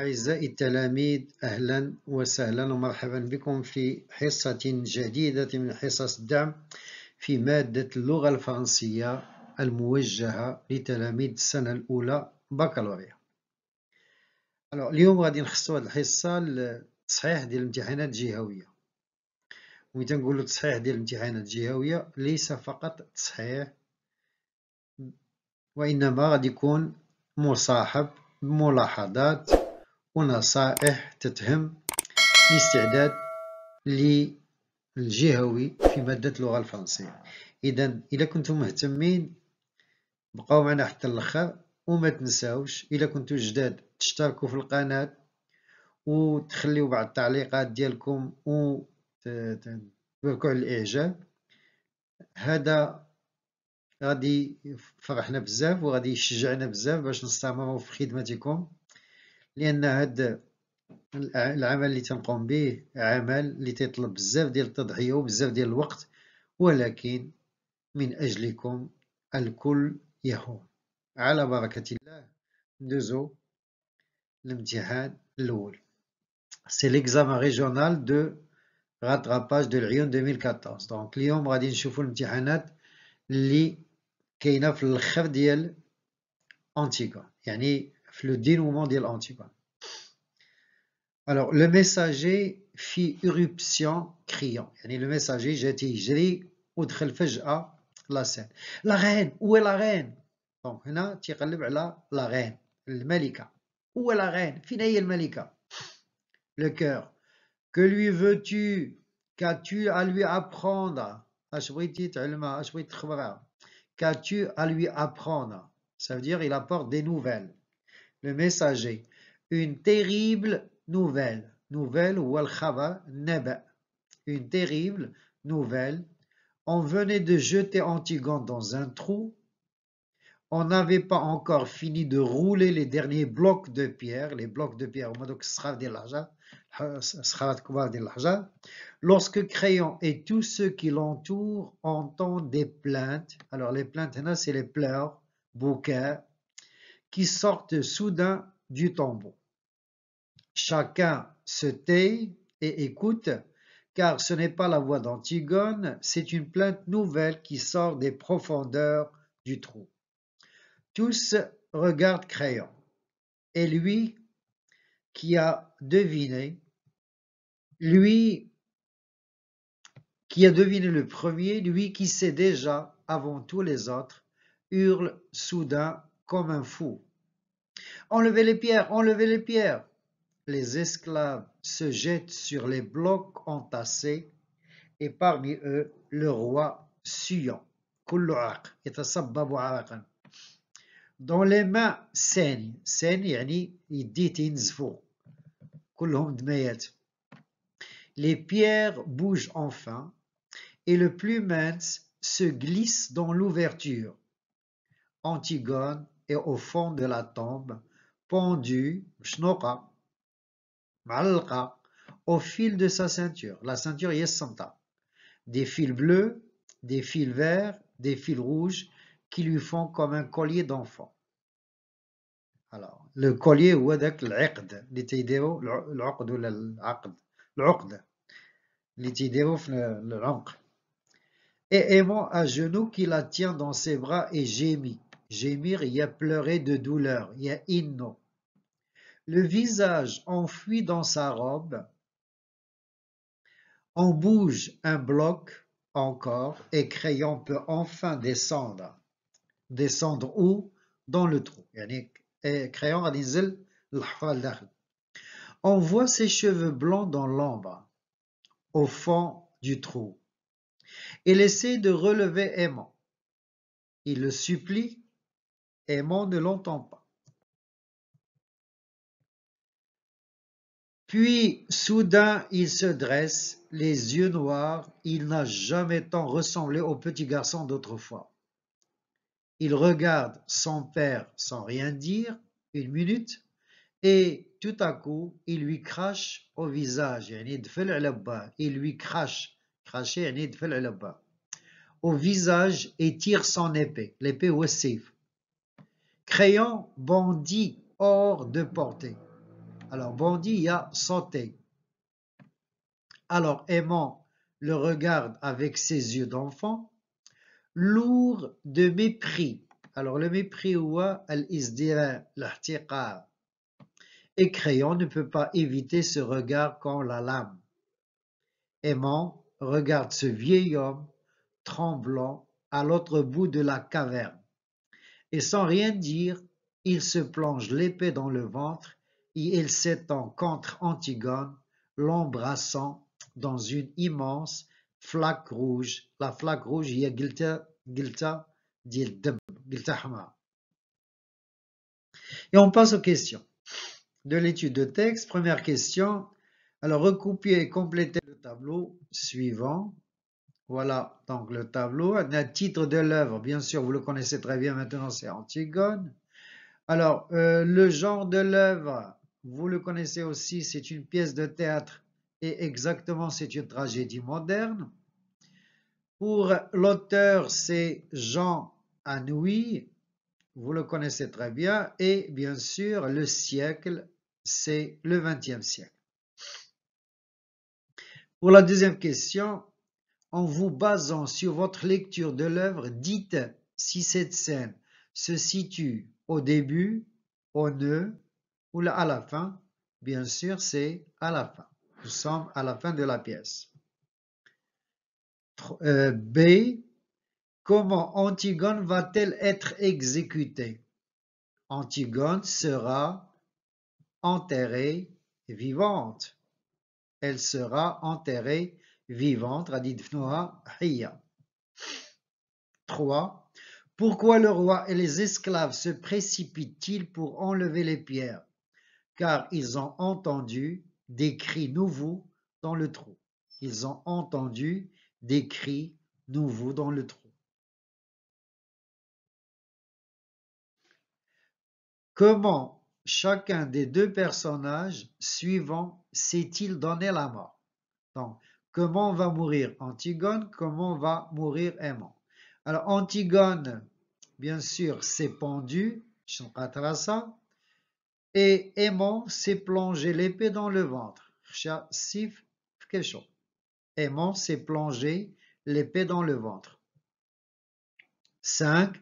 أعزائي التلاميذ، أهلا وسهلا ومرحبا بكم في حصة جديدة من حصص الدعم في مادة اللغة الفرنسية الموجهة لتلاميذ السنة الأولى بكالوريا. اليوم غادي نخصو هاد الحصة للتصحيح ديال الامتحانات الجهوية. وملي تنقولو تصحيح ديال الامتحانات الجهوية ليس فقط تصحيح، وإنما غادي يكون مصاحب بملاحظات ونصائح تتهم الاستعداد للجهوي في مادة اللغة الفرنسية. إذا إلا كنتم مهتمين بقاو معنا حتى الأخر، وما تنساوش إلا كنتو جداد تشتركوا في القناة وتخليو بعض التعليقات ديالكم وتباركوا على الإعجاب. هذا غادي يفرحنا بزاف وغادي يشجعنا بزاف باش نستمروا في خدمتكم، لأن هذا العمل اللي تنقوم به عمل اللي تيطلب بزاف ديال التضحية وبزاف ديال الوقت، ولكن من أجلكم الكل يهون. على بركة الله ندوزو الامتحان الأول. سي ليكزامان ريجونال دو راتراباج دو العيون 2014. دونك اليوم غادي نشوفو الامتحانات اللي كاينة في الأخر ديال أنتيغون، يعني في لو دينومون ديال أنتيغون. Alors, le messager fit irruption criant. يعني le messager جات يجري ودخل فجأة لا سين. La reine, où est la reine? Donc هنا تيقلب على la reine الملكة. Où est la reine? فين هي الملكة؟ Le cœur. Que lui veux-tu? Qu'as-tu à lui apprendre? اش بغيتي تعلمها؟ اش بغيتي تخبرها؟ Qu'as-tu à lui apprendre? Ça veut dire il apporte des nouvelles. Le messager. Une terrible nouvelle. Nouvelle ou al-khabar naba. Une terrible nouvelle. On venait de jeter Antigone dans un trou. On n'avait pas encore fini de rouler les derniers blocs de pierre. Les blocs de pierre, lorsque Crayon et tous ceux qui l'entourent entendent des plaintes. Alors les plaintes, c'est les pleurs, bouquets, qui sortent soudain du tombeau. Chacun se tait et écoute, car ce n'est pas la voix d'Antigone, c'est une plainte nouvelle qui sort des profondeurs du trou. Tous regardent Crayon, et lui qui a deviné, le premier, lui qui sait déjà avant tous les autres, hurle soudain comme un fou. Enlevez les pierres, enlevez les pierres! Les esclaves se jettent sur les blocs entassés, et parmi eux, le roi suant. Dont les mains saignent. saignent يعني يديه تينزفوا. كلهم دميات. Les pierres bougent enfin, et le plus mince se glisse dans l'ouverture. Antigone est au fond de la tombe, pendue, شنوقة معلقة au fil de sa ceinture. La ceinture est santa. Des fils bleus, des fils verts, des fils rouges qui lui font comme un collier d'enfant. Alors, le collier هو داك العقد اللي تيديروا العقد ولا العقدة اللي تيديروا في العنق. Et aimant à genoux qui la tient dans ses bras et gémit. Gémir, il y a pleurer de douleur, il y a inno. Le visage enfoui dans sa robe. On bouge un bloc encore et Crayon peut enfin descendre. Descendre où? Dans le trou. يعني Crayon غادي ينزل للحفرة لداخل. On voit ses cheveux blancs dans l'ombre, au fond du trou. Il essaie de relever Aimant. Il le supplie. Aimant ne l'entend pas. Puis, soudain, il se dresse, les yeux noirs. Il n'a jamais tant ressemblé au petit garçon d'autrefois. Il regarde son père sans rien dire, une minute, et tout à coup, il lui crache au visage. Il lui crache. Cracher, au visage et tire son épée. L'épée Wassif. Crayon bondit hors de portée. Alors, Bandit, il y a sauter. Alors, Aimant le regarde avec ses yeux d'enfant, lourd de mépris. Alors, le mépris, ouah, al-izdira, l'ihtiqar. Et Crayon ne peut pas éviter ce regard comme la lame. Aimant regarde ce vieil homme tremblant à l'autre bout de la caverne. Et sans rien dire, il se plonge l'épée dans le ventre et il s'étend contre Antigone, l'embrassant dans une immense flaque rouge. La flaque rouge, هي قلتها ديال الدم، قلتها حمراء. Et on passe aux questions de l'étude de texte. Première question. Alors, recopier et compléter le tableau suivant. Voilà, donc le tableau. Le titre de l'œuvre, bien sûr, vous le connaissez très bien maintenant, c'est Antigone. Alors, le genre de l'œuvre, vous le connaissez aussi, c'est une pièce de théâtre et exactement, c'est une tragédie moderne. Pour l'auteur, c'est Jean Anouilh, vous le connaissez très bien, et bien sûr, le siècle, c'est le XXe siècle. Pour la deuxième question, en vous basant sur votre lecture de l'œuvre, dites si cette scène se situe au début, au nœud ou à la fin. Bien sûr, c'est à la fin. Nous sommes à la fin de la pièce. B. Comment Antigone va-t-elle être exécutée? Antigone sera enterrée vivante. Elle sera enterrée vivante. Radi dfnouha hiya. 3. Pourquoi le roi et les esclaves se précipitent-ils pour enlever les pierres? Car ils ont entendu des cris nouveaux dans le trou. Ils ont entendu des cris nouveaux dans le trou. Comment chacun des deux personnages suivants s'est-il donné la mort? Donc, comment va mourir Antigone? Comment va mourir Aimant? Alors, Antigone, bien sûr, s'est pendue, et Aimant s'est plongé l'épée dans le ventre. Aimant s'est plongé l'épée dans le ventre. 5.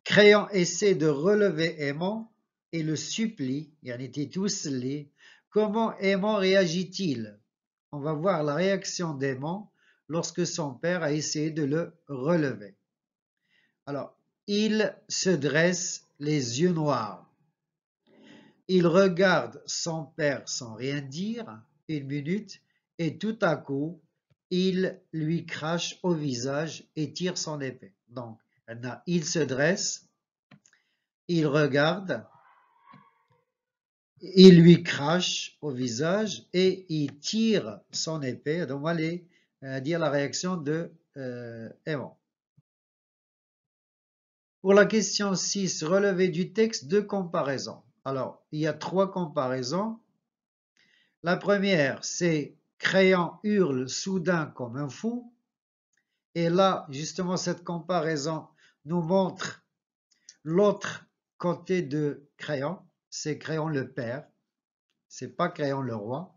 Crayon essaie de relever Aimant et le supplie, comment Aimant réagit-il? On va voir la réaction d'Aimant lorsque son père a essayé de le relever. Alors, il se dresse les yeux noirs. Il regarde son père sans rien dire, 1 minute, et tout à coup, il lui crache au visage et tire son épée. Donc, il se dresse, il regarde, il lui crache au visage et il tire son épée. Donc, on va aller dire la réaction de Aimant. Pour la question 6, relevé du texte, 2 comparaisons. Alors, il y a 3 comparaisons. La première, c'est Crayon hurle soudain comme un fou. Et là, justement, cette comparaison nous montre l'autre côté de Crayon. C'est Crayon le père. C'est pas Crayon le roi.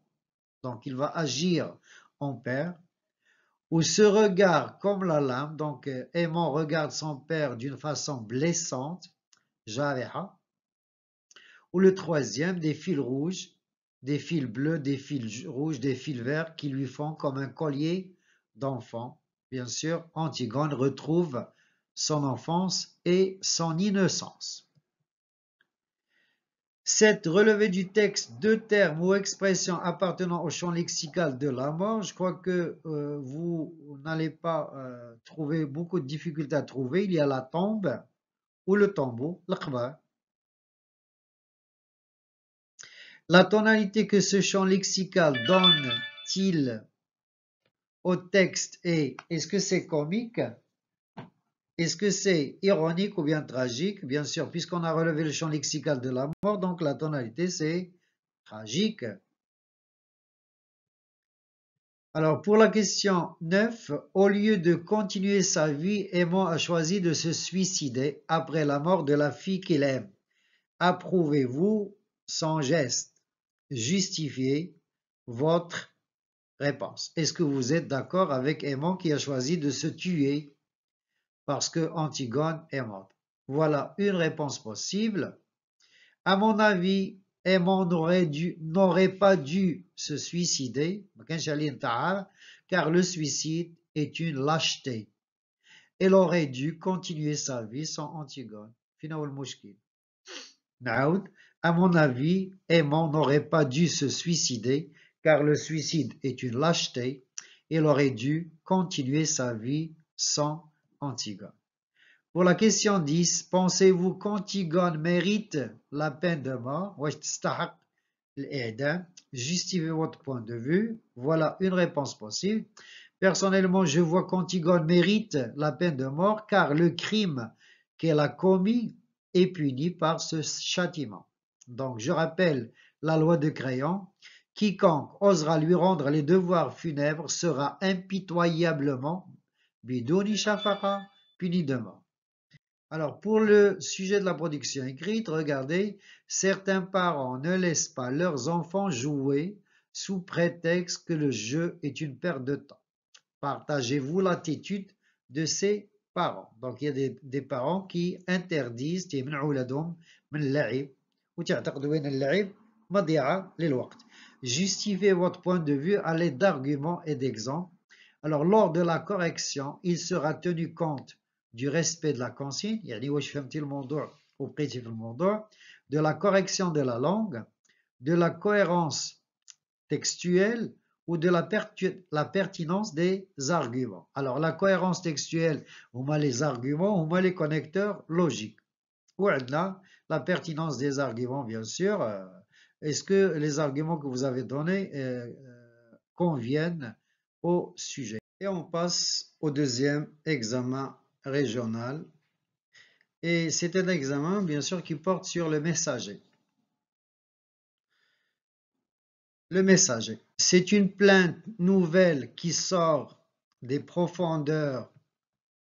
Donc, il va agir en père. Ou ce regard comme la lame. Donc, Aimant regarde son père d'une façon blessante. Jariha. Ou le troisième, des fils rouges, des fils bleus, des fils rouges, des fils verts qui lui font comme un collier d'enfant. Bien sûr, Antigone retrouve son enfance et son innocence. Cette relevée du texte, 2 termes ou expressions appartenant au champ lexical de la mort, je crois que vous n'allez pas trouver beaucoup de difficultés à trouver. Il y a la tombe ou le tombeau, l'aqbar. La tonalité que ce champ lexical donne-t-il au texte est-ce que c'est comique? Est-ce que c'est ironique ou bien tragique? Bien sûr, puisqu'on a relevé le champ lexical de la mort, donc la tonalité c'est tragique. Alors pour la question 9, au lieu de continuer sa vie, Aimant a choisi de se suicider après la mort de la fille qu'il aime. Approuvez-vous son geste? justifiez votre réponse. Est-ce que vous êtes d'accord avec Aimon qui a choisi de se tuer parce que Antigone est morte? Voilà une réponse possible. À mon avis, Aimon n'aurait pas dû se suicider, car le suicide est une lâcheté. Elle aurait dû continuer sa vie sans Antigone. À mon avis, Aimon n'aurait pas dû se suicider, car le suicide est une lâcheté. Elle aurait dû continuer sa vie sans Antigone. Pour la question 10, pensez-vous qu'Antigone mérite la peine de mort? Justifiez votre point de vue. Voilà une réponse possible. Personnellement, je vois qu'Antigone mérite la peine de mort car le crime qu'elle a commis est puni par ce châtiment. Donc, je rappelle la loi de Créon. Quiconque osera lui rendre les devoirs funèbres sera impitoyablement, bidouni shafaqa, puni de mort. Alors, pour le sujet de la production écrite, regardez, certains parents ne laissent pas leurs enfants jouer sous prétexte que le jeu est une perte de temps. Partagez-vous l'attitude de ces parents. Donc, il y a des parents qui interdisent justifiez votre point de vue à l'aide d'arguments et d'exemples. Alors, lors de la correction, il sera tenu compte du respect de la consigne, de la correction de la langue, de la cohérence textuelle ou de la pertinence des arguments. Alors, la cohérence textuelle, on a les arguments, on a les connecteurs logiques. Ou la pertinence des arguments, bien sûr. Est-ce que les arguments que vous avez donnés conviennent au sujet? Et on passe au deuxième examen régional. Et c'est un examen, bien sûr, qui porte sur le messager. Le messager, c'est une plainte nouvelle qui sort des profondeurs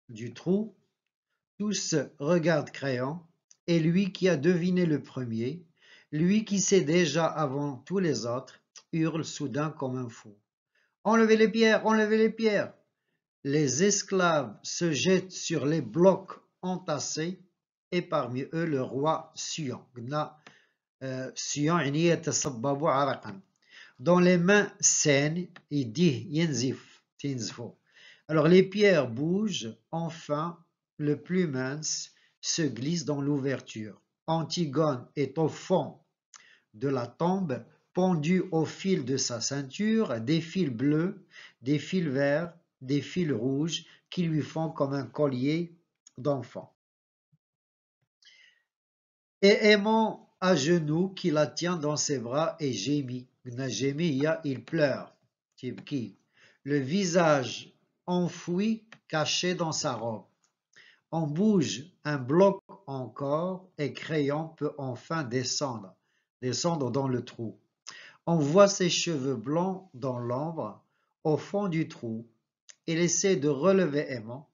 du trou. Tous regardent Créon, et lui qui a deviné le premier, lui qui sait déjà avant tous les autres, hurle soudain comme un fou. Enlevez les pierres, enlevez les pierres! Les esclaves se jettent sur les blocs entassés, et parmi eux le roi Suyon. Dont les mains saignent, il dit Yenzif, Tinzfo. Alors les pierres bougent, enfin le plus mince se glisse dans l'ouverture. Antigone est au fond de la tombe, pendu au fil de sa ceinture, des fils bleus, des fils verts, des fils rouges qui lui font comme un collier d'enfant. Et aimant à genoux qui la tient dans ses bras et gémit. Il pleure. Le visage enfoui, caché dans sa robe. On bouge un bloc encore et Créon peut enfin descendre dans le trou. On voit ses cheveux blancs dans l'ombre, au fond du trou. Il essaie de relever aimant.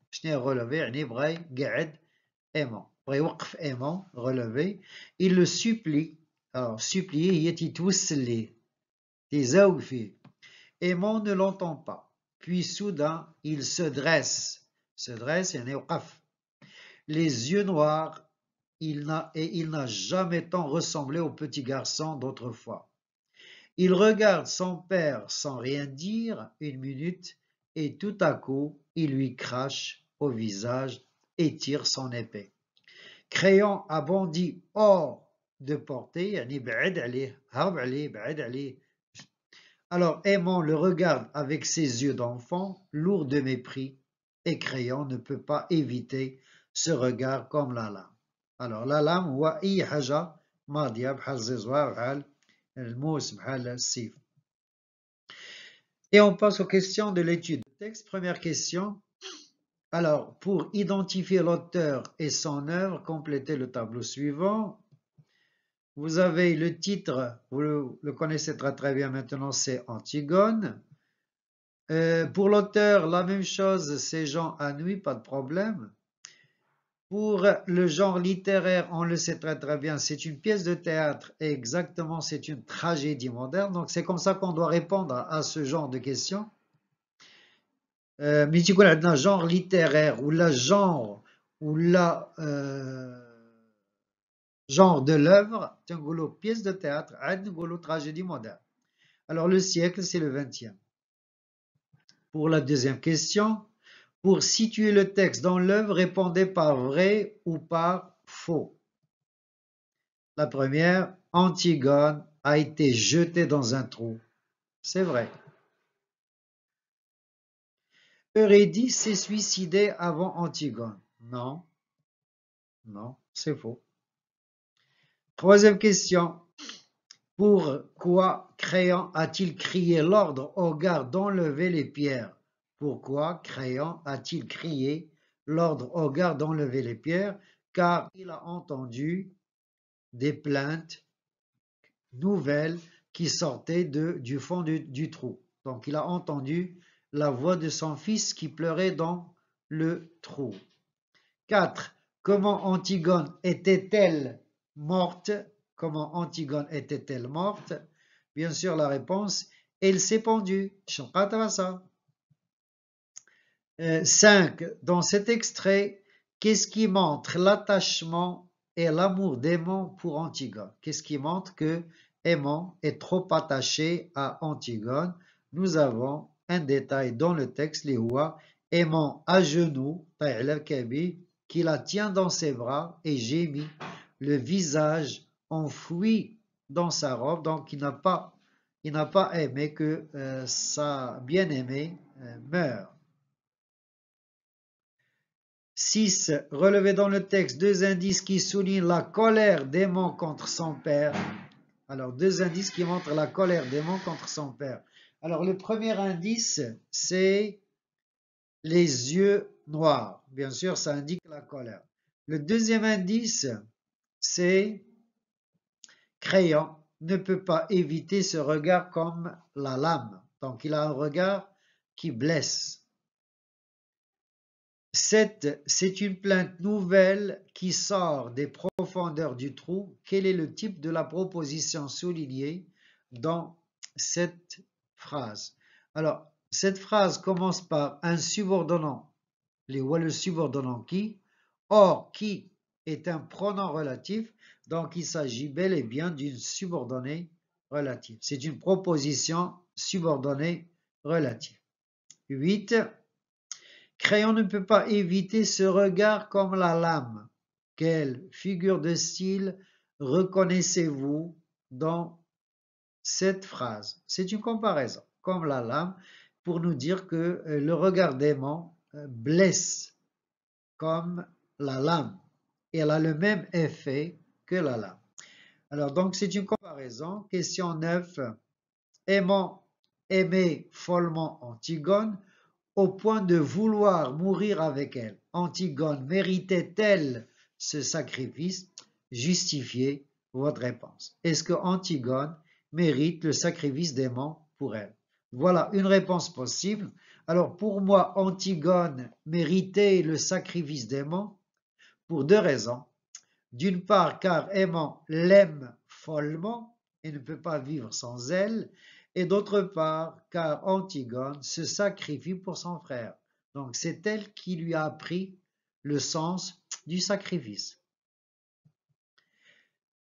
aimant. aimant, relever. Il le supplie. Alors, supplier, Aimant ne l'entend pas. Puis soudain, il se dresse. Les yeux noirs, il n'a jamais tant ressemblé au petit garçon d'autrefois. Il regarde son père sans rien dire une minute et tout à coup, il lui crache au visage et tire son épée. Créon a bondi hors de portée, alors Aimant le regarde avec ses yeux d'enfant, lourd de mépris, et Créon ne peut pas éviter ce regard comme la lame. Alors la lame, هو أي حاجة ماضية بحال الززوار بحال الموس بحال السيف. Et on passe aux questions de l'étude de texte. Première question. Alors, pour identifier l'auteur et son œuvre, complétez le tableau suivant. Vous avez le titre, vous le connaissez très bien maintenant, c'est Antigone. Pour l'auteur, la même chose, c'est Jean Anouilh, pas de problème. Pour le genre littéraire, on le sait très très bien, c'est une pièce de théâtre et exactement c'est une tragédie moderne. Donc c'est comme ça qu'on doit répondre à ce genre de questions. Mais يكون عندنا genre littéraire ou la genre ou la genre de l'œuvre, تنقولوا pièce de théâtre, عاد نقولوا tragédie moderne. Alors le siècle, c'est le 20e. Pour la deuxième question, pour situer le texte dans l'œuvre, répondez par vrai ou par faux. La première, Antigone a été jetée dans un trou. C'est vrai. Eurydice s'est suicidée avant Antigone. Non, non, c'est faux. Troisième question. Pourquoi Créon a-t-il crié l'ordre aux gardes d'enlever les pierres? Pourquoi Créon a-t-il crié l'ordre aux gardes d'enlever les pierres? Car il a entendu des plaintes nouvelles qui sortaient du fond du trou. Donc il a entendu la voix de son fils qui pleurait dans le trou. 4. Comment Antigone était-elle morte? Comment Antigone était-elle morte? Bien sûr, la réponse, elle s'est pendue. 5. Dans cet extrait, qu'est-ce qui montre l'attachement et l'amour d'Aimon pour Antigone? Qu'est-ce qui montre que Aimon est trop attaché à Antigone? Nous avons un détail dans le texte, les rois, Aimon à genoux, qui la tient dans ses bras et gémit, le visage enfoui dans sa robe, donc il n'a pas aimé que sa bien-aimée meure. 6. Relevez dans le texte deux indices qui soulignent la colère d'Aimon contre son père. Alors, deux indices qui montrent la colère d'Aimon contre son père. Alors, le premier indice, c'est les yeux noirs. Bien sûr, ça indique la colère. Le deuxième indice, c'est Créon ne peut pas éviter ce regard comme la lame. Donc, il a un regard qui blesse. 7. C'est une plainte nouvelle qui sort des profondeurs du trou. Quel est le type de la proposition soulignée dans cette phrase? Alors, cette phrase commence par un subordonnant, le subordonnant qui. Or, qui est un pronom relatif, donc il s'agit bel et bien d'une subordonnée relative. C'est une proposition subordonnée relative. 8. Créon ne peut pas éviter ce regard comme la lame. Quelle figure de style reconnaissez-vous dans cette phrase? C'est une comparaison, comme la lame, pour nous dire que le regard d'Aimon blesse comme la lame. Et elle a le même effet que la lame. Alors, donc, c'est une comparaison. Question 9. Aimon aimait follement Antigone au point de vouloir mourir avec elle. Antigone méritait-elle ce sacrifice? Justifiez votre réponse. Est-ce que Antigone mérite le sacrifice d'Aimon pour elle? Voilà une réponse possible. Alors pour moi, Antigone méritait le sacrifice d'Aimon pour deux raisons. D'une part, car Aimon l'aime follement et ne peut pas vivre sans elle, et d'autre part, car Antigone se sacrifie pour son frère. Donc c'est elle qui lui a appris le sens du sacrifice.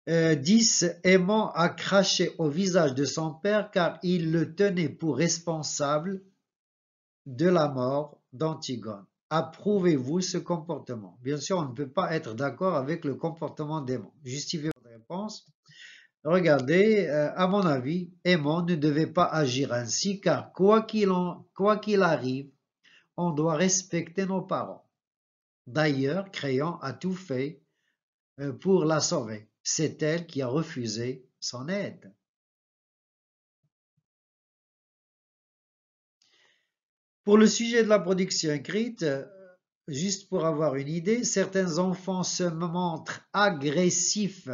10. Aimon a craché au visage de son père car il le tenait pour responsable de la mort d'Antigone. Approuvez-vous ce comportement? Bien sûr, on ne peut pas être d'accord avec le comportement d'Aimon. Justifiez votre réponse. Regardez, à mon avis, Aimon ne devait pas agir ainsi car quoi qu'il arrive, on doit respecter nos parents. D'ailleurs, Créon a tout fait pour la sauver. C'est elle qui a refusé son aide. Pour le sujet de la production écrite, juste pour avoir une idée, certains enfants se montrent agressifs.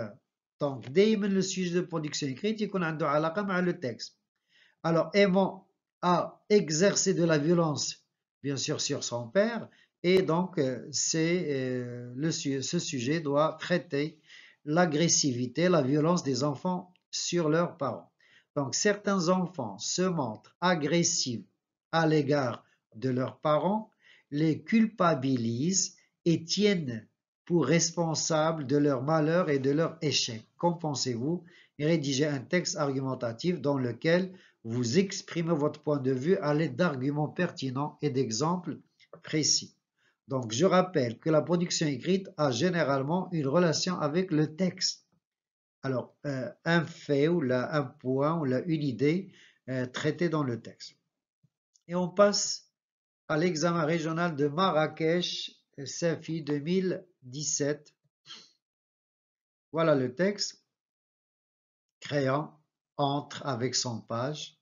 Donc, دايما le sujet de production écrite يكون عنده علاقة مع le texte. Alors, Aimon a exercé de la violence, bien sûr, sur son père, Et donc, ce sujet doit traiter l'agressivité, la violence des enfants sur leurs parents. Donc, certains enfants se montrent agressifs à l'égard de leurs parents, les culpabilisent et tiennent pour responsables de leur malheur et de leur échec. Qu'en pensez-vous? Rédigez un texte argumentatif dans lequel vous exprimez votre point de vue à l'aide d'arguments pertinents et d'exemples précis. Donc, je rappelle que la production écrite a généralement une relation avec le texte. Alors, un fait ou là, un point ou là, une idée traitée dans le texte. Et on passe à l'examen régional de Marrakech, CEFI 2017. Voilà le texte. Crayon entre avec son page.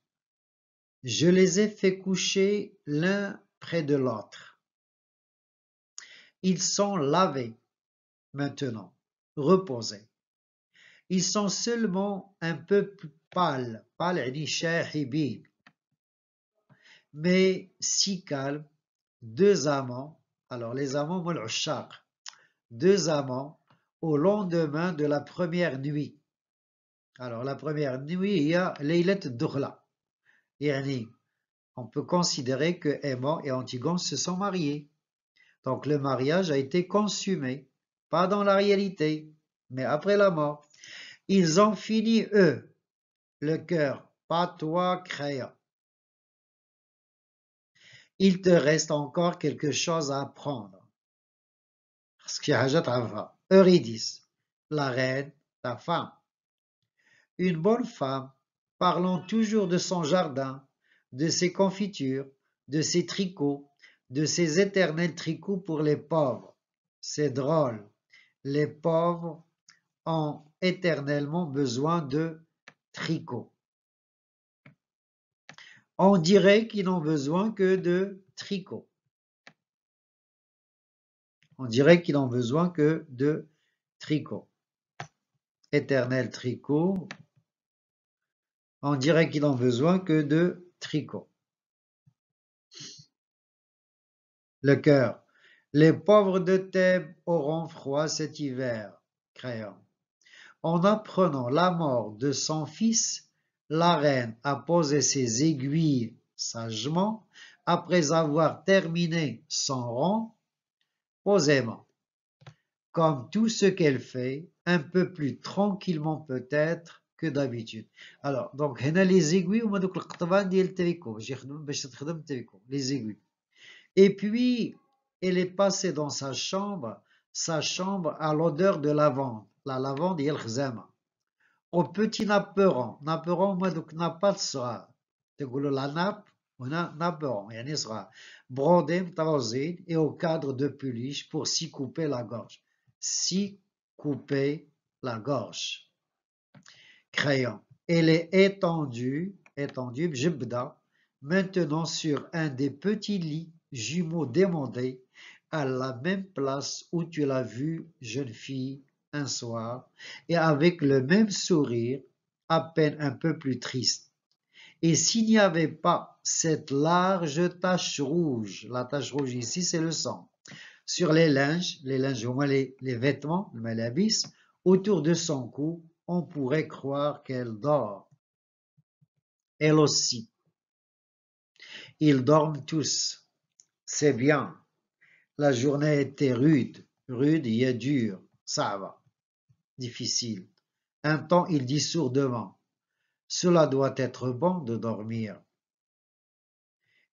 Je les ai fait coucher l'un près de l'autre. Ils sont lavés maintenant, reposés. Ils sont seulement un peu pâles, mais si calmes, deux amants, alors les amants, deux amants au lendemain de la première nuit. Alors la première nuit, il y a Laylat Dukhla. On peut considérer que Aimant et Antigone se sont mariés. Donc le mariage a été consumé, pas dans la réalité, mais après la mort. Ils ont fini, eux, le cœur, pas toi, Créa. Il te reste encore quelque chose à apprendre. Eurydice, la reine, ta femme. Une bonne femme, parlant toujours de son jardin, de ses confitures, de ses tricots, de ses éternels tricots pour les pauvres. C'est drôle. Les pauvres ont éternellement besoin de tricots. On dirait qu'ils n'ont besoin que de tricot. On dirait qu'ils n'ont besoin que de tricot. Éternel tricot. On dirait qu'ils n'ont besoin que de tricot. Le cœur. Les pauvres de Thèbes auront froid cet hiver. Créon. En apprenant la mort de son fils, la reine a posé ses aiguilles sagement, après avoir terminé son rang, posément, comme tout ce qu'elle fait, un peu plus tranquillement peut-être que d'habitude. Alors, donc, هنا les aiguilles هما دوك القطبان ديال التريكو باش يخدم باش تخدم التريكو les aiguilles. Et puis, elle est passée dans sa chambre à l'odeur de lavande. La lavande هي الخزامة. Au petit napperon. Napperon هما دوك نابات صغار. تقولوا la nappe هنا napperon يعني صغار. Brodés مطروزين et au cadre de peluche pour s'y couper la gorge. S'y couper la gorge. Crayon. Elle est étendue, bjibda, maintenant sur un des petits lits jumeaux démodés, à la même place où tu l'as vue, jeune fille, un soir, et avec le même sourire, à peine un peu plus triste. Et s'il n'y avait pas cette large tache rouge, la tache rouge ici c'est le sang, sur les linges, au moins les vêtements, le malabis, autour de son cou, on pourrait croire qu'elle dort. Elle aussi. Ils dorment tous. C'est bien. La journée était rude. Rude, il y a dur. Ça va. Difficile. Un temps, il dit sourdement. Cela doit être bon de dormir.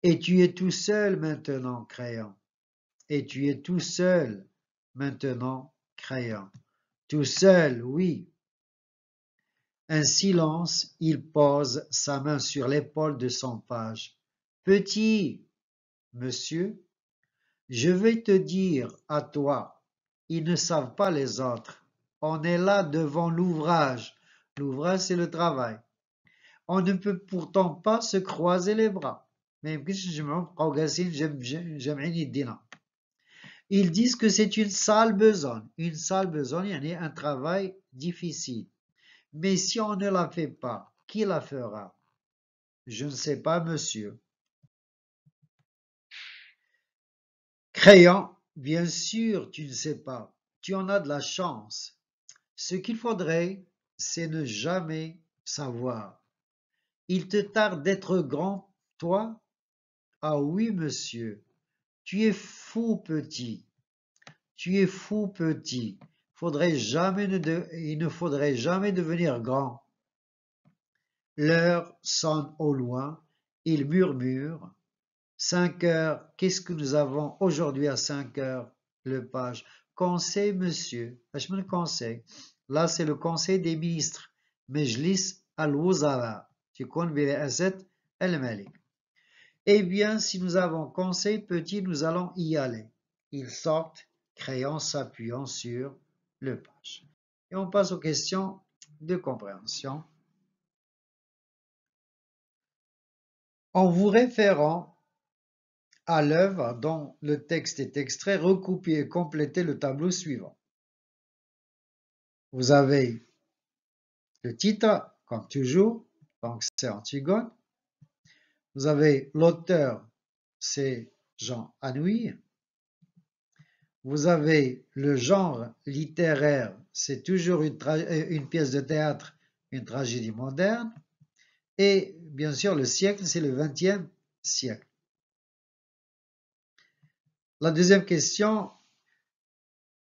Et tu es tout seul maintenant, Crayon. Et tu es tout seul maintenant, Crayon. Tout seul, oui. Un silence, il pose sa main sur l'épaule de son page. Petit, monsieur, je vais te dire à toi, ils ne savent pas les autres. On est là devant l'ouvrage. L'ouvrage, c'est le travail. On ne peut pourtant pas se croiser les bras. Ils disent que c'est une sale besogne. Une sale besogne, il y a un travail difficile. Mais si on ne la fait pas, qui la fera? Je ne sais pas, monsieur. Crayon, bien sûr, tu ne sais pas. Tu en as de la chance. Ce qu'il faudrait, c'est ne jamais savoir. Il te tarde d'être grand, toi? Ah oui, monsieur. Tu es fou, petit. Tu es fou, petit. Il ne faudrait jamais devenir grand. L'heure sonne au loin. Il murmure. 5 heures. Qu'est-ce que nous avons aujourd'hui à 5 heures? Le page. Conseil, monsieur. ايش من conseil? Là, c'est le conseil des ministres. مجلس الوزراء. تكون برئاسة الملك. Eh bien, si nous avons conseil petit, nous allons y aller. Ils sortent, crayon s'appuyant sur le page. Et on passe aux questions de compréhension. En vous référant à l'œuvre dont le texte est extrait, recopiez et complétez le tableau suivant. Vous avez le titre, comme toujours, donc c'est Antigone. Vous avez l'auteur, c'est Jean Anouilh. Vous avez le genre littéraire, c'est toujours une pièce de théâtre, une tragédie moderne. Et bien sûr, le siècle, c'est le XXe siècle. La deuxième question,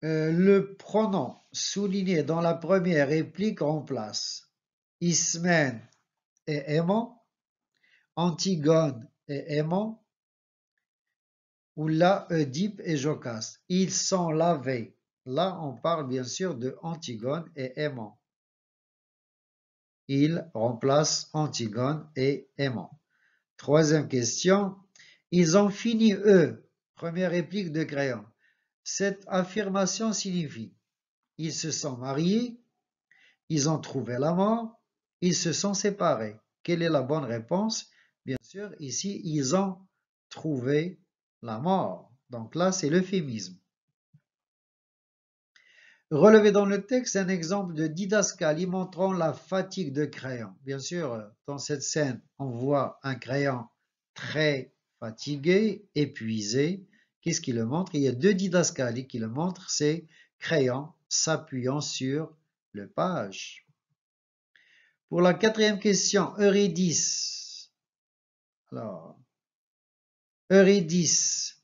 le pronom souligné dans la première réplique remplace Ismène et aimant, Antigone et aimant, ou là, Oedipe et Jocaste. Ils sont lavés. Là, on parle bien sûr de Antigone et aimant. Il remplace Antigone et aimant. Troisième question, ils ont fini eux. Première réplique de Crayon. Cette affirmation signifie ils se sont mariés, ils ont trouvé la mort, ils se sont séparés. Quelle est la bonne réponse? Bien sûr, ici, ils ont trouvé la mort. Donc là, c'est l'euphémisme. Relevez dans le texte un exemple de didascalie montrant la fatigue de Crayon. Bien sûr, dans cette scène, on voit un Crayon très fatigué, épuisé. Qu'est-ce qui le montre? Il y a deux didascalies qui le montrent, c'est Crayon s'appuyant sur le page. Pour la quatrième question, Eurydice. Alors, Eurydice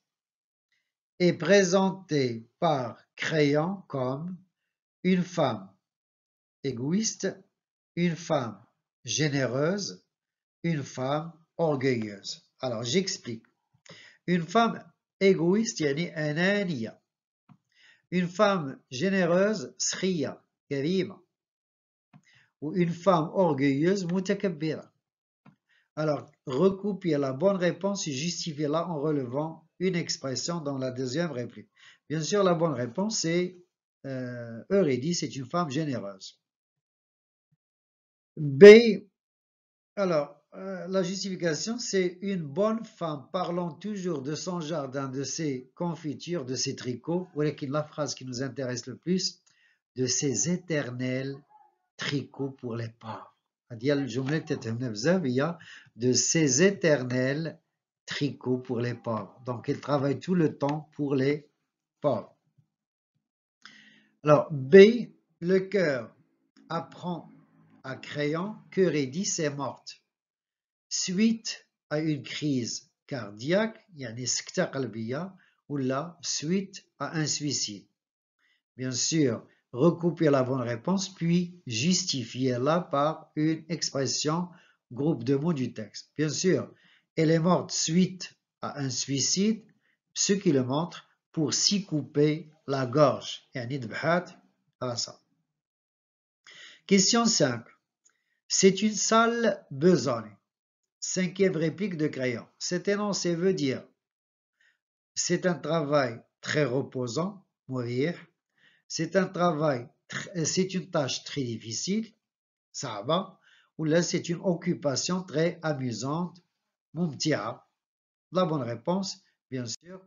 est présentée par Crayon comme une femme égoïste, une femme généreuse, une femme orgueilleuse. Alors, j'explique. Une femme égoïste, يعني أنانية. Une femme généreuse, سخية, كريمة. Ou une femme orgueilleuse, متكبرة. Alors, recopier la bonne réponse et justifier-la en relevant une expression dans la deuxième réplique. Bien sûr, la bonne réponse, c'est Eurydice est une femme généreuse. B, alors, la justification, c'est une bonne femme parlant toujours de son jardin, de ses confitures, de ses tricots, ou la phrase qui nous intéresse le plus, de ses éternels tricots pour les pauvres. Il y a de ces éternels tricots pour les pauvres. Donc, elle travaille tout le temps pour les pauvres. Alors, B, le cœur apprend à Crayon qu'Eurydice est morte. Suite à une crise cardiaque, يعني سكتة قلبية, ou là, suite à un suicide. Bien sûr, recopier la bonne réponse, puis justifier-la par une expression, groupe de mots du texte. Bien sûr, elle est morte suite à un suicide, ce qui le montre pour s'y couper la gorge. يعني ذبحات راسها. Question 5. C'est une sale besogne. Cinquième réplique de Crayon. Cet énoncé veut dire c'est un travail très reposant, mourir. C'est un travail, c'est une tâche très difficile, ça va. Ou là, c'est une occupation très amusante, mumtia. La bonne réponse, bien sûr,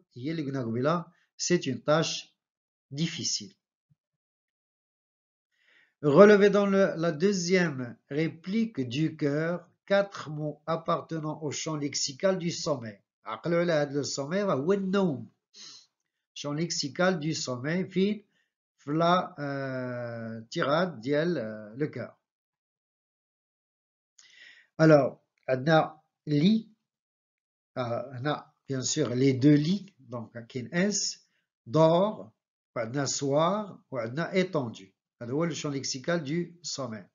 c'est une tâche difficile. Relevez dans la deuxième réplique du cœur 4 mots appartenant au champ lexical du sommeil. Le sommeil, champ lexical du sommeil في la tirade ديال le cœur. Alors, on a lit, on a bien sûr les deux lits, donc كاين S, dort, on a soir, on a étendu. هذا هو le champ lexical du sommeil.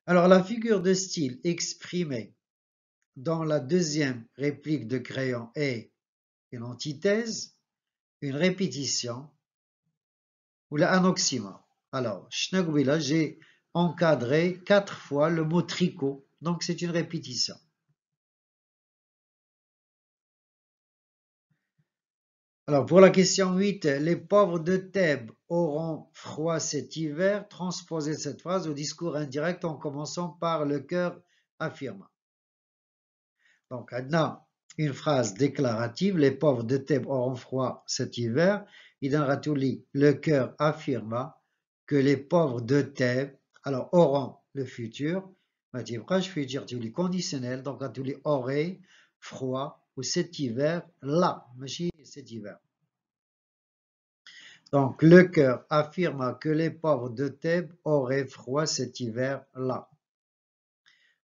Alors, la figure de style exprimée dans la deuxième réplique de Crayon est une antithèse, une répétition ou un oxymore. Alors, là, j'ai encadré 4 fois le mot tricot, donc c'est une répétition. Alors, pour la question 8, les pauvres de Thèbes auront froid cet hiver. Transposez cette phrase au discours indirect en commençant par le cœur affirmant. Donc, on a une phrase déclarative, les pauvres de Thèbes auront froid cet hiver. Le cœur affirma que les pauvres de Thèbes, alors auront le futur, je vais dire conditionnel, donc aurait froid ou cet hiver là, cet hiver. Donc le cœur affirma que les pauvres de Thèbes auraient froid cet hiver là.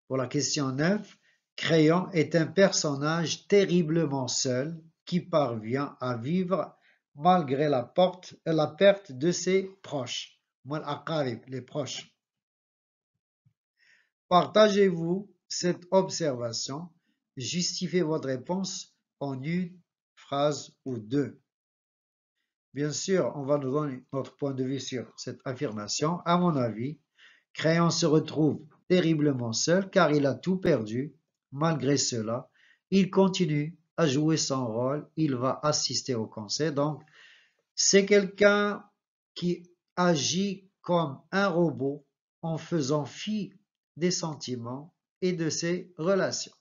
Pour la question 9, Crayon est un personnage terriblement seul qui parvient à vivre malgré la perte de ses proches. Les proches. Partagez-vous cette observation, justifiez votre réponse en une phrase ou deux. Bien sûr, on va nous donner notre point de vue sur cette affirmation. À mon avis, Crayon se retrouve terriblement seul car il a tout perdu. Malgré cela, il continue à jouer son rôle, il va assister au concert. Donc, c'est quelqu'un qui agit comme un robot en faisant fi des sentiments et de ses relations.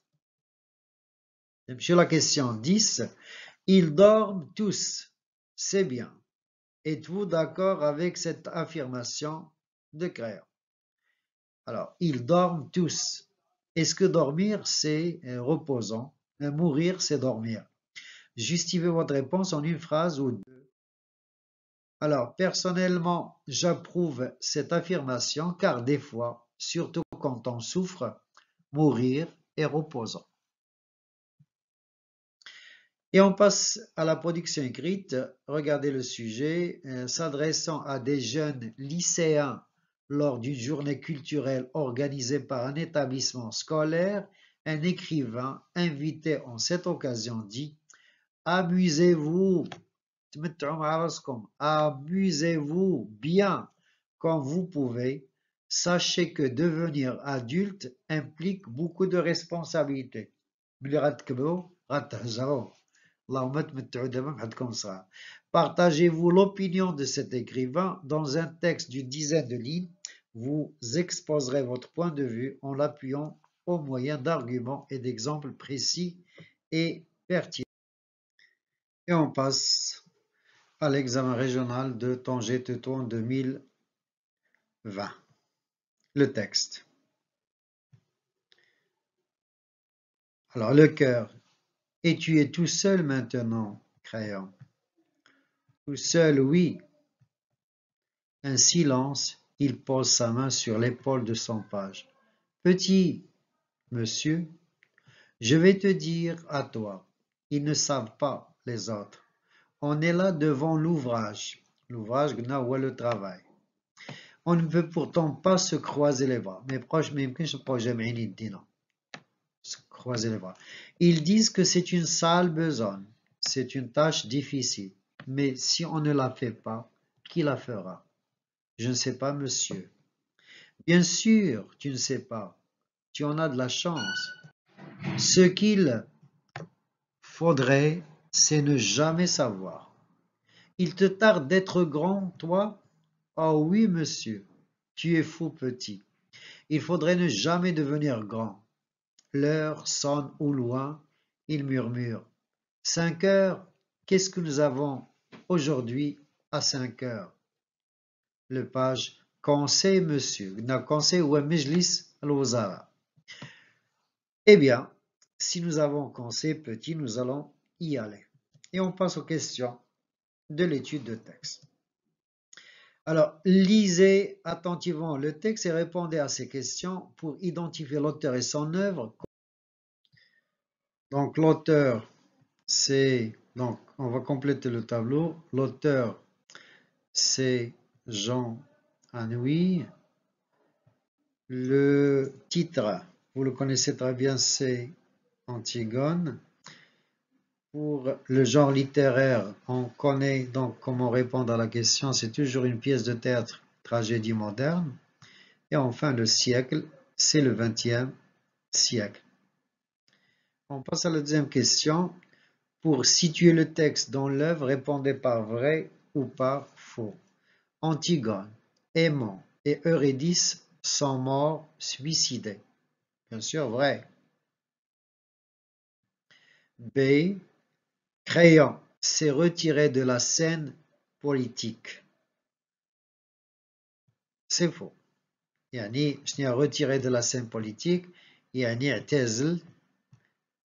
Sur la question 10, ils dorment tous, c'est bien. Êtes-vous d'accord avec cette affirmation de Crayon? Alors, ils dorment tous. Est-ce que dormir, c'est reposant? Mourir, c'est dormir. Justifiez votre réponse en une phrase ou deux. Alors, personnellement, j'approuve cette affirmation car des fois, surtout quand on souffre, mourir est reposant. Et on passe à la production écrite. Regardez le sujet. S'adressant à des jeunes lycéens lors d'une journée culturelle organisée par un établissement scolaire, un écrivain invité en cette occasion dit « Amusez-vous, amusez-vous bien quand vous pouvez. Sachez que devenir adulte implique beaucoup de responsabilités. » Partagez-vous l'opinion de cet écrivain dans un texte d'une dizaine de lignes. Vous exposerez votre point de vue en l'appuyant au moyen d'arguments et d'exemples précis et pertinents. Et on passe à l'examen régional de Tanger-Tetuan 2020. Le texte. Alors, le cœur. Et tu es tout seul maintenant, Crayon. Tout seul, oui. Un silence, il pose sa main sur l'épaule de son page. Petit monsieur, je vais te dire à toi, ils ne savent pas les autres. On est là devant l'ouvrage. L'ouvrage, le travail. On ne peut pourtant pas se croiser les bras. Mes proches, croiser les bras. Ils disent que c'est une sale besogne. C'est une tâche difficile. Mais si on ne la fait pas, qui la fera? Je ne sais pas, monsieur. Bien sûr, tu ne sais pas. Tu en as de la chance. Ce qu'il faudrait, c'est ne jamais savoir. Il te tarde d'être grand, toi? Oh oui, monsieur. Tu es fou, petit. Il faudrait ne jamais devenir grand. L'heure sonne au loin. Il murmure. 5 heures? Qu'est-ce que nous avons aujourd'hui à 5 heures? Le page. Conseil, monsieur. Conseil ou Mejlis al-Wazara. Eh bien, si nous avons conseil petit, nous allons y aller. Et on passe aux questions de l'étude de texte. Alors, lisez attentivement le texte et répondez à ces questions pour identifier l'auteur et son œuvre. Donc, l'auteur, donc, on va compléter le tableau. L'auteur, c'est Jean Anouilh. Le titre, vous le connaissez très bien, c'est Antigone. Pour le genre littéraire, on connaît donc comment répondre à la question, c'est toujours une pièce de théâtre, tragédie moderne. Et enfin, le siècle, c'est le XXe siècle. On passe à la deuxième question. Pour situer le texte dans l'œuvre, répondez par vrai ou par faux. Antigone, Aimant et Eurydice sont morts suicidés. Bien sûr, vrai. B. Créon s'est retiré de la scène politique. C'est faux. يعني شنو retiré de la scène politique يعني اعتزل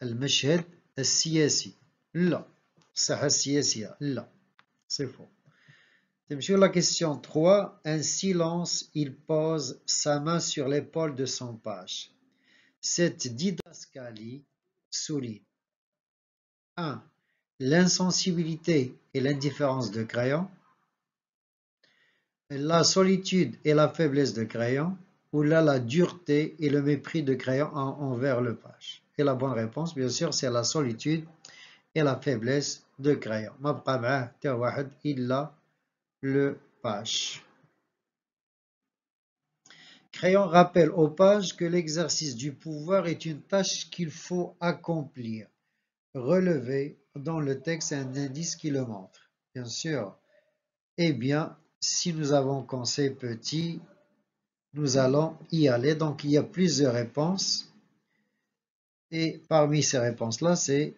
المشهد السياسي. لا. الساحة السياسية. لا. C'est faux. Sur la question 3, un silence, il pose sa main sur l'épaule de son page. Cette didascalie souligne 1. L'insensibilité et l'indifférence de Créon, la solitude et la faiblesse de Créon, ou là la dureté et le mépris de Créon envers le page. Et la bonne réponse, bien sûr, c'est la solitude et la faiblesse de Créon. ما بقى معاه حتى واحد إلا le page. Créon rappelle au page que l'exercice du pouvoir est une tâche qu'il faut accomplir. Relever dans le texte un indice qui le montre. Bien sûr. Eh bien, si nous avons commencé petit, nous allons y aller. Donc, il y a plusieurs réponses. Et parmi ces réponses-là, c'est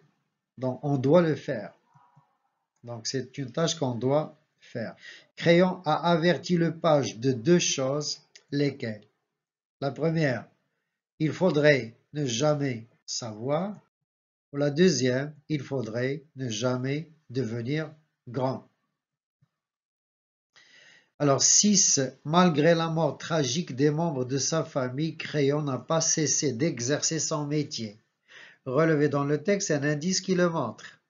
donc on doit le faire. Donc, c'est une tâche qu'on doit faire. Créon a averti le page de deux choses, lesquelles? La première, il faudrait ne jamais savoir. Pour la deuxième, il faudrait ne jamais devenir grand. Alors 6. Malgré la mort tragique des membres de sa famille, Créon n'a pas cessé d'exercer son métier. Relevé dans le texte un indice qui le montre.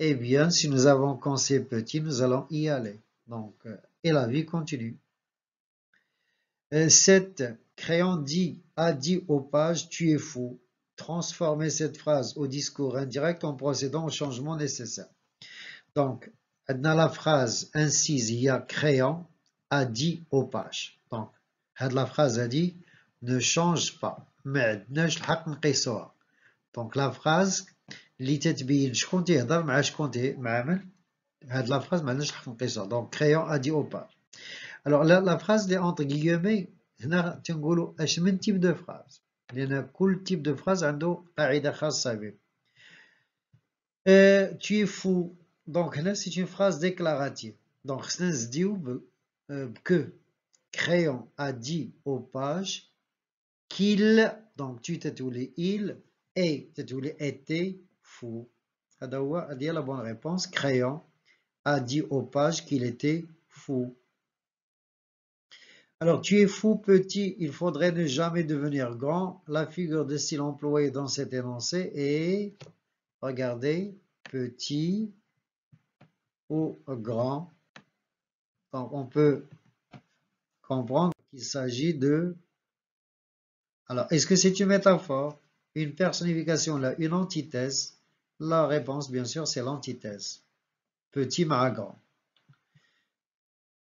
Eh bien, si nous avons commencé petit, nous allons y aller. Donc, et la vie continue. 7. Créon a dit au page, tu es fou. Transformez cette phrase au discours indirect en procédant au changement nécessaire. Donc, dans la phrase incise, il y a Créon a dit au page. Donc, la phrase a dit ne change pas. Donc, la phrase اللي تتبين شكون تيهضر مع شكون مع من هاد لا phrase ما عندناش الحق نقيسوها. Donc, Créon a dit au page. Alors, la phrase اللي entre guillemets هنا تنقولوا اش من type de phrase. لأن كل type de phrase عنده قاعدة خاصة به. Tu es fou. Donc là, c'est une phrase déclarative. Donc, c'est que Créon a dit au page qu'il, donc tu t'es il était fou. C'est la bonne réponse. Créon a dit au page qu'il était fou. Alors, tu es fou, petit, il faudrait ne jamais devenir grand. La figure de style employée dans cet énoncé est, regardez, petit ou grand. Donc, on peut comprendre qu'il s'agit de... Alors, est-ce que c'est une métaphore, une personnification, là, une antithèse? La réponse, bien sûr, c'est l'antithèse. Petit mais grand.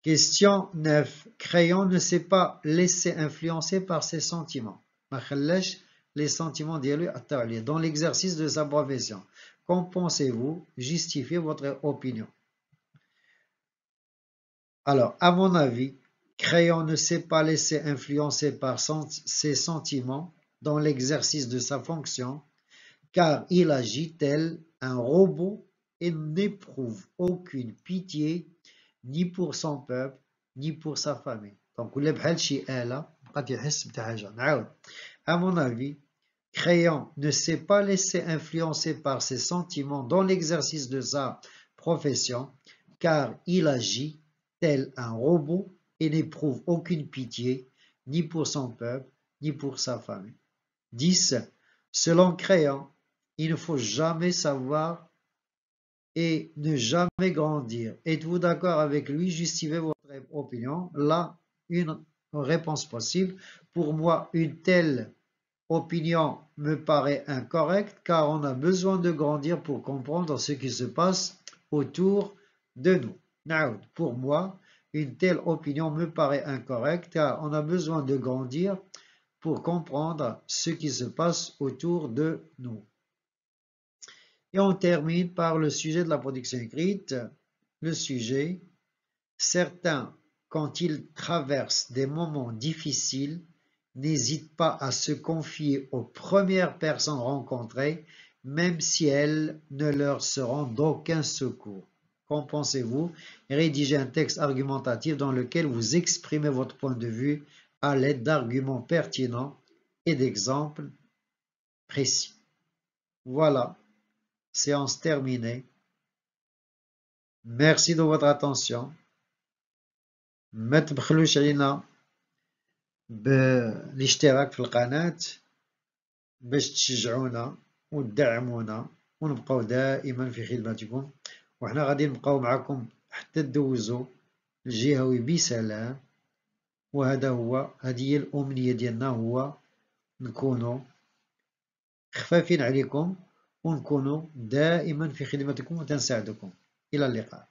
Question 9. Créon ne s'est pas laissé influencer par ses sentiments. Les sentiments d'Yalou dans l'exercice de sa profession. Qu'en pensez-vous? Justifiez votre opinion. Alors, à mon avis, Créon ne s'est pas laissé influencer par ses sentiments dans l'exercice de sa fonction, car il agit tel un robot et n'éprouve aucune pitié ni pour son peuple, ni pour sa famille. Donc, à mon avis, Créant ne s'est pas laissé influencer par ses sentiments dans l'exercice de sa profession, car il agit tel un robot et n'éprouve aucune pitié, ni pour son peuple, ni pour sa famille. 10. Selon Créant, il ne faut jamais savoir et ne jamais grandir. Êtes-vous d'accord avec lui? Justifiez votre opinion. Là, une réponse possible. Pour moi, une telle opinion me paraît incorrecte car on a besoin de grandir pour comprendre ce qui se passe autour de nous. Now, pour moi, une telle opinion me paraît incorrecte car on a besoin de grandir pour comprendre ce qui se passe autour de nous. Et on termine par le sujet de la production écrite. Le sujet, certains, quand ils traversent des moments difficiles, n'hésitent pas à se confier aux premières personnes rencontrées, même si elles ne leur seront d'aucun secours. Qu'en pensez-vous? Rédigez un texte argumentatif dans lequel vous exprimez votre point de vue à l'aide d'arguments pertinents et d'exemples précis. Voilà, séance terminée. Merci de votre attention. ما تبخلوش علينا بالاشتراك في القناة باش تشجعونا وتدعمونا ونبقاو دائما في خدمتكم، وحنا غادي نبقاو معكم حتى تدوزوا الجهوي بسلام. هذه هي الأمنية ديالنا، هو نكونوا خفافين عليكم ونكونوا دائما في خدمتكم وتنساعدكم. إلى اللقاء.